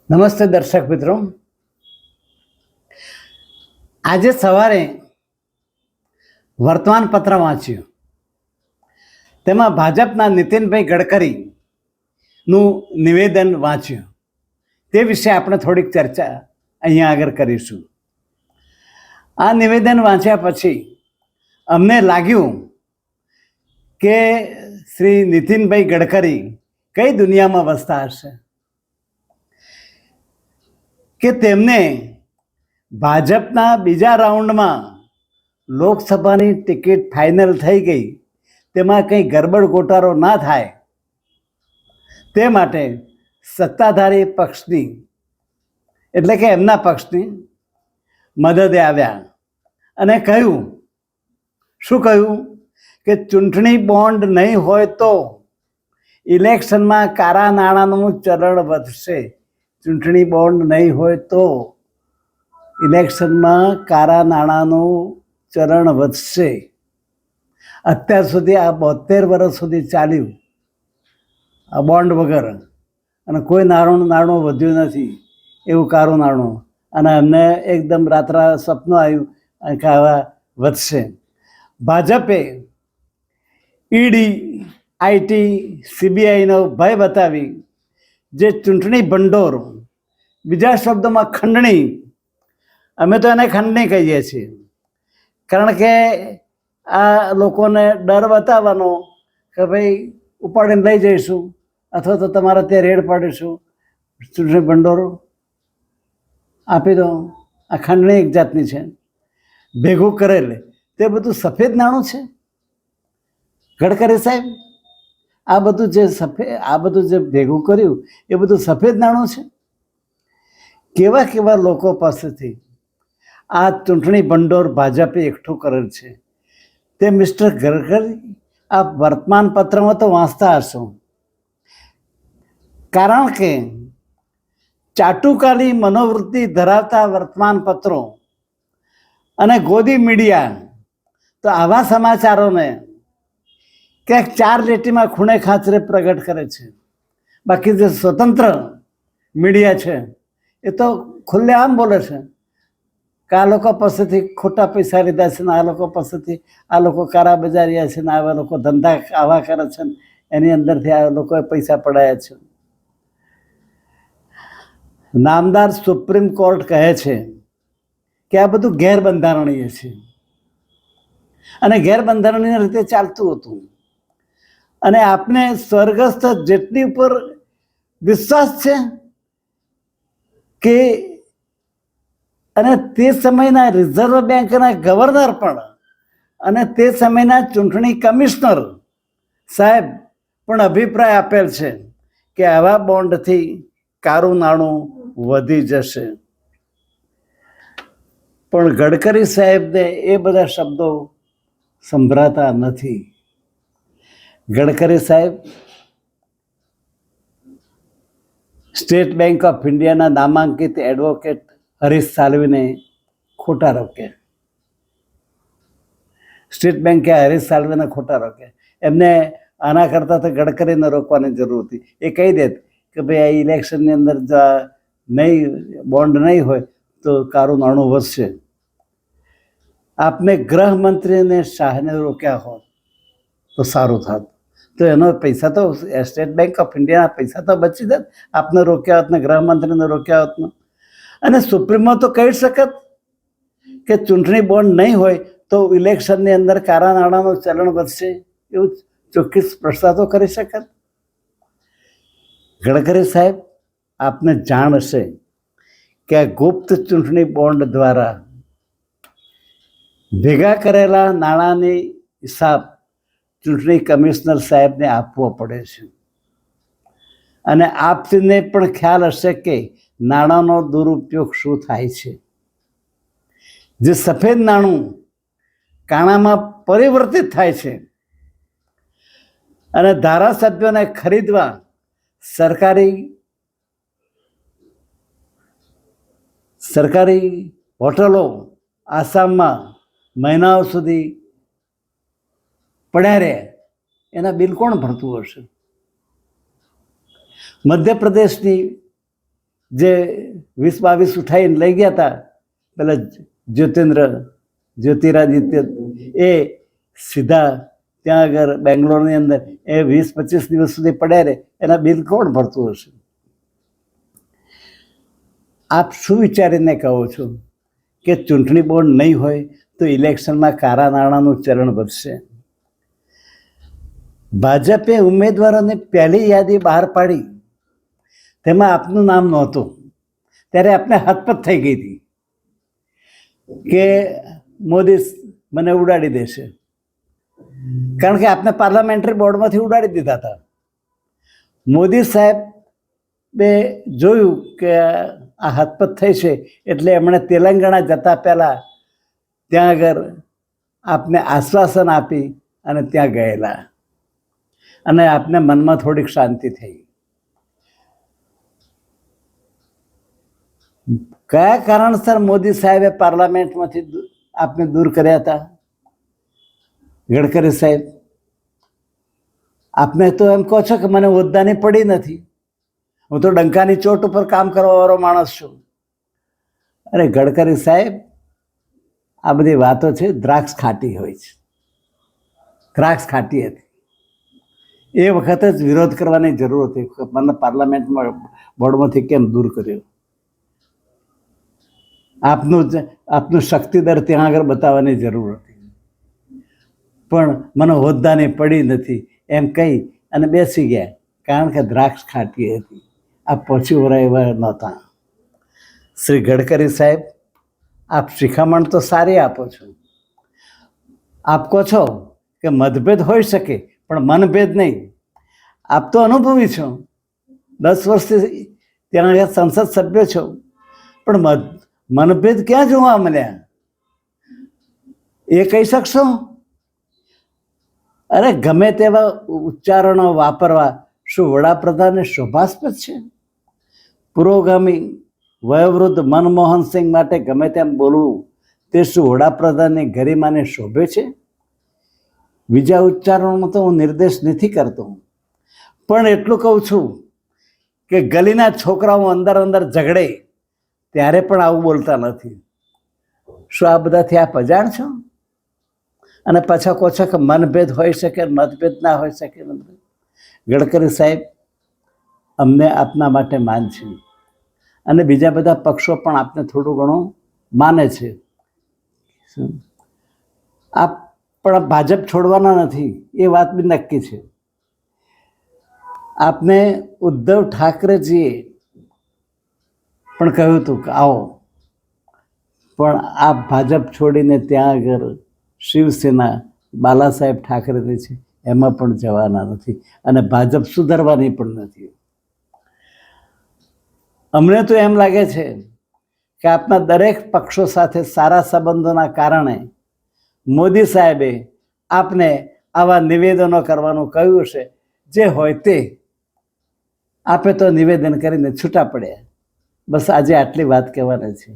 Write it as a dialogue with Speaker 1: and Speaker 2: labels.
Speaker 1: નમસ્તે દર્શક મિત્રો, આજે સવારે વર્તમાનપત્ર વાંચ્યું. તેમાં ભાજપના નીતિનભાઈ ગડકરીનું નિવેદન વાંચ્યું. તે વિશે આપણે થોડીક ચર્ચા અહીંયા આગળ કરીશું. આ નિવેદન વાંચ્યા પછી અમને લાગ્યું કે શ્રી નીતિનભાઈ ગડકરી કઈ દુનિયામાં વસતા હશે કે તેમને ભાજપના બીજા રાઉન્ડમાં લોકસભાની ટિકિટ ફાઇનલ થઈ ગઈ, તેમાં કંઈ ગરબડ ગોટાળો ના થાય તે માટે સત્તાધારી પક્ષની એટલે કે એમના પક્ષની મદદે આવ્યા અને કહ્યું, શું કહ્યું કે ચૂંટણી બોન્ડ નહીં હોય તો ઇલેક્શનમાં કાળા નાણાંનું ચલણ વધશે. ચૂંટણી બોન્ડ નહીં હોય તો ઇલેક્શનમાં કાળા નાણાંનું ચલણ વધશે. અત્યાર સુધી આ 72 વર્ષ સુધી ચાલ્યું આ બોન્ડ વગર, અને કોઈ નાણું વધ્યું નથી એવું કાળું નાણું, અને અમને એકદમ રાત્રા સપનું આવ્યું કે આવા વધશે. ભાજપે ઈડી, આઈટી, સીબીઆઈનો ભય બતાવી જે ચૂંટણી ભંડોળ, બીજા શબ્દોમાં ખંડણી, અમે તો એને ખંડણી કહીએ છીએ, કારણ કે આ લોકોને ડર બતાવવાનો કે ભાઈ ઉપાડીને લઈ જઈશું અથવા તો તમારે ત્યાં રેડ પાડીશું, ચૂંટણી ભંડોળ આપી દો. આ ખંડણી એક જાતની છે. ભેગું કરેલ તે બધું સફેદ નાણું છે. ગડકરી સાહેબ, આ બધું જે ભેગું કર્યું એ બધું સફેદ નાણું છે. કેવા કેવા લોકો પાસેથી આ ચૂંટણી ભંડોળ ભાજપે એકઠું કરેલ છે તે મિસ્ટર ગડકરી આ વર્તમાનપત્રમાં તો વાંચતા હશો, કારણ કે ચાટુકારી મનોવૃત્તિ ધરાવતા વર્તમાનપત્રો અને ગોદી મીડિયા તો આવા સમાચારોને ક્યાંક 4 લીટીમાં ખૂણે ખાંચરે પ્રગટ કરે છે. બાકી જે સ્વતંત્ર મીડિયા છે એ તો ખુલ્લેઆમ બોલે છે કે આ લોકો પાસેથી ખોટા પૈસા લીધા છે ને આ લોકો પાસેથી આ લોકો કાળા બજારિયા છે ને આવા લોકો ધંધા આવા કરે છે ને એની અંદરથી આ લોકોએ પૈસા પડાયા છે. નામદાર સુપ્રીમ કોર્ટ કહે છે કે આ બધું ગેરબંધારણીય છે અને ગેરબંધારણીય રીતે ચાલતું હતું, અને આપને સ્વર્ગસ્થ જેટલી ઉપર વિશ્વાસ છે કે અને તે સમયના રિઝર્વ બેંકના ગવર્નર પણ અને તે સમયના ચૂંટણી કમિશનર સાહેબ પણ અભિપ્રાય આપેલ છે કે આવા બોન્ડથી કાળું નાણું વધી જશે. પણ ગડકરી સાહેબને એ બધા શબ્દો સંભળાતા નથી. ગડકરી સાહેબ સ્ટેટ બેંક ઓફ ઇન્ડિયાના નામાંકિત એડવોકેટ હરીશ સાલ્વીને ખોટા રોક્યા. સ્ટેટ બેંકે હરીશ સાલ્વીને ખોટા રોક્યા. એમને આના કરતાં તો ગડકરીને રોકવાની જરૂર હતી. એ કહી દેત કે ભાઈ આ ઇલેક્શનની અંદર જો નહીં બોન્ડ નહીં હોય તો કાળું નાણું વધશે. આપને ગૃહમંત્રીને શાહને રોક્યા હોત તો સારું થાત, તો એનો પૈસા તો સ્ટેટ બેંક ઓફ ઇન્ડિયાના પૈસા તો બચી જાત. આપને રોક્યા હોત ને ગૃહમંત્રીને રોક્યા હોત ને. અને સુપ્રીમમાં તો કહી શકત કે ચૂંટણી બોન્ડ નહીં હોય તો ઇલેક્શનની અંદર કાળા નાણાંનું ચલણ વધશે, એવું ચોખ્ખી સ્પષ્ટતા તો કરી શકત. ગડકરી સાહેબ, આપને જાણ હશે કે આ ગુપ્ત ચૂંટણી બોન્ડ દ્વારા ભેગા કરેલા નાણાંની હિસાબ ચૂંટણી કમિશનર સાહેબને આપવો પડે છે, અને આપને પણ ખ્યાલ હશે કે નાણાંનો દુરુપયોગ શું થાય છે. જે સફેદ નાણું કાણામાં પરિવર્તિત થાય છે અને ધારાસભ્યોને ખરીદવા સરકારી હોટલો આસામમાં મહિનાઓ સુધી પડ્યા રહે, એના બિલ કોણ ભરતું હશે? મધ્યપ્રદેશની જે 20-22 ઉઠાવીને લઈ ગયા હતા પેલા જ્યોતિરાદિત્ય, એ સીધા ત્યાં આગળ બેંગ્લોરની અંદર એ 20-25 દિવસ સુધી પડ્યા રહે, એના બિલ કોણ ભરતું હશે? આપ શું વિચારીને કહો છો કે ચૂંટણી બોન્ડ નહીં હોય તો ઇલેક્શનમાં કાળા નાણાંનું ચલણ વધશે? ભાજપે ઉમેદવારોની પહેલી યાદી બહાર પાડી, તેમાં આપનું નામ નહોતું. ત્યારે આપને હતપત થઈ ગઈ હતી કે મોદી મને ઉડાડી દેશે, કારણ કે આપને પાર્લામેન્ટરી બોર્ડમાંથી ઉડાડી દીધા હતા. મોદી સાહેબે જોયું કે આ હતપત થઈ છે, એટલે એમણે તેલંગાણા જતા પહેલાં ત્યાં આગળ આપને આશ્વાસન આપી અને ત્યાં ગયેલા, અને આપને મનમાં થોડીક શાંતિ થઈ. કયા કારણસર મોદી સાહેબે પાર્લામેન્ટમાંથી આપને દૂર કર્યા હતા? ગડકરી સાહેબ, આપને તો એમ કહો છો કે મને હોદ્દાની પડી નથી, હું તો ડંકાની ચોટ ઉપર કામ કરવાવાળો માણસ છું. અરે ગડકરી સાહેબ, આ બધી વાતો છે, દ્રાક્ષ ખાટી હોય છે. દ્રાક્ષ ખાટી હતી, એ વખતે જ વિરોધ કરવાની જરૂર હતી. મને પાર્લામેન્ટમાં બોર્ડમાંથી કેમ દૂર કર્યો? આપનું શક્તિદર ત્યાં આગળ બતાવવાની જરૂર હતી, પણ મને હોદ્દાની પડી નથી એમ કહી અને બેસી ગયા, કારણ કે દ્રાક્ષ ખાટી હતી. આ પહોંચી વળાય એવા નહોતા. શ્રી ગડકરી સાહેબ, આપ શિખામણ તો સારી આપો છો. આપ કહો છો કે મતભેદ હોઈ શકે પણ મનભેદ નહીં. આપ તો અનુભવી છો, 10 વર્ષથી ત્યાં આગળ સંસદ સભ્ય છો, પણ મનભેદ ક્યાં જોવા મળ્યા એ કહી શકશો? અરે ગમે તેવા ઉચ્ચારણો વાપરવા શું વડાપ્રધાનને શોભાસ્પદ છે? પુરોગામી વયોવૃદ્ધ મનમોહન સિંહ માટે ગમે તેમ બોલવું તે શું વડાપ્રધાનની ગરિમાને શોભે છે? બીજા ઉચ્ચારણોમાં તો હું નિર્દેશ નથી કરતો, પણ એટલું કહું છું કે ગલીના છોકરાઓ અંદર અંદર ઝઘડે ત્યારે પણ આવું બોલતા નથી. શું આ બધાથી આપ અજાણ છો? અને પાછા કહો છો કે મનભેદ હોઈ શકે, મતભેદ ના હોઈ શકે. ગડકરી સાહેબ, અમને આપના માટે માન છે, અને બીજા બધા પક્ષો પણ આપને થોડું ઘણું માને છે. આપ પણ ભાજપ છોડવાના નથી, એ વાત બી નક્કી છે. આપને ઉદ્ધવ ઠાકરેજીએ પણ કહ્યું હતું કે આવો, પણ આપ ભાજપ છોડીને ત્યાં આગળ શિવસેના બાલા સાહેબ ઠાકરેની છે એમાં પણ જવાના નથી, અને ભાજપ સુધરવાની પણ નથી. અમને તો એમ લાગે છે કે આપના દરેક પક્ષો સાથે સારા સંબંધોના કારણે મોદી સાહેબે આપને આવા નિવેદનો કરવાનું કહ્યું છે. જે હોય તે આપે તો નિવેદન કરીને છૂટા પડ્યા. બસ આજે આટલી વાત કહેવાની છે.